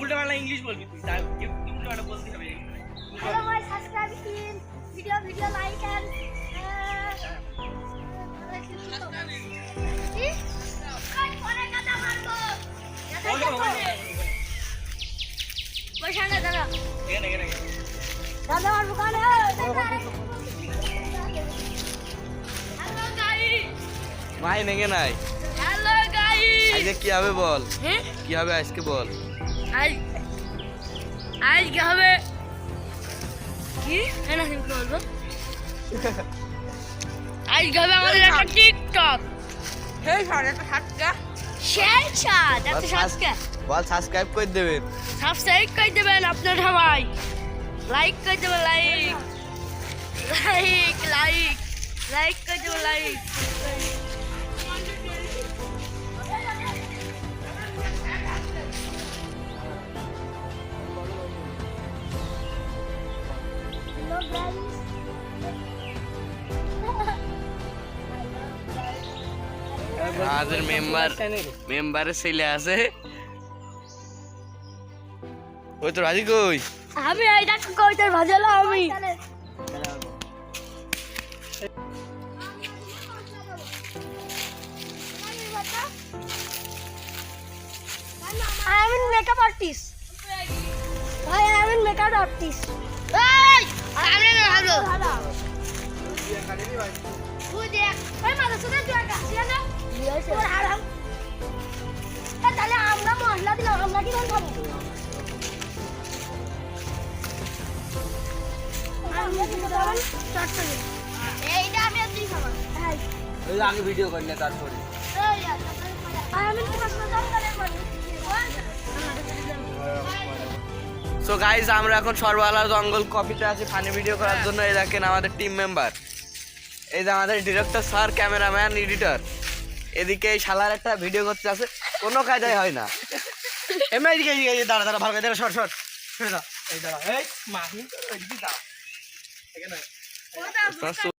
উল্টা বাংলা ইংলিশ বলবি তুই, তাই উল্টা বাংলা বলতে হবে। হ্যালো ভাই, সাবস্ক্রাইব করুন, ভিডিও লাইক এন্ড পরে কথা মারবো। পয়সা না দাদা, এখানে দাদা মারবো কানে। হ্যালো গাইস, মাই নেগে নাই। হ্যালো গাইস, আজকে কি হবে বল? হ্যাঁ কি হবে আজকে বল? আজকে হবে কি না সিম্পল বলবো। আজকে হবে আমাদের একটা টিকটক। সেই সাড়ে সাতটা সেই সাত একটা সাতটা বল সাবস্ক্রাইব করে দেবেন। সাবস্ক্রাইব করে দেবেন আপনার সবাই, লাইক করে দেবেন, লাইক লাইক লাইক লাইক করে দেবেন, লাইক। আমাদের মেম্বারের ছেলে আছে। ওই তো রাজি কই? আমি এইটা কইতে ভাজলো আমি। I'm an makeup artist. I am an makeup artist. Hey! I'm an artist. Who there? Hey, mother, so that's your gas, you know? Yes, sir. Haram. তাহলে আমরা মশলা দিলাম, আমরা কি করে খাবো? আমরা কি করে খাবো? চটচড়ি। এইটা আমি আর তুই খাবো। হ্যাঁ। ওই আগে ভিডিও করি না তারপরে। আমি কি মশলা দাম করে করি? সো গাইজ আমরা এখন সর্বহালা জঙ্গল কপিতে আছি ফানি ভিডিও করার জন্য। এই দেখেন আমাদের টিম মেম্বার, এই যে আমাদের ডিরেক্টর স্যার, ক্যামেরাম্যান, এডিটর। এদিকে এই শালার একটা ভিডিও করতে আছে, কোনো কায়দায় হয় না। এমনি এদিকে দাঁড়া দাঁড়া, ভালো করে দাঁড়া, শর্ট এই দাঁড়া, এই মাহি এদিকে দাঁড়া, এখানে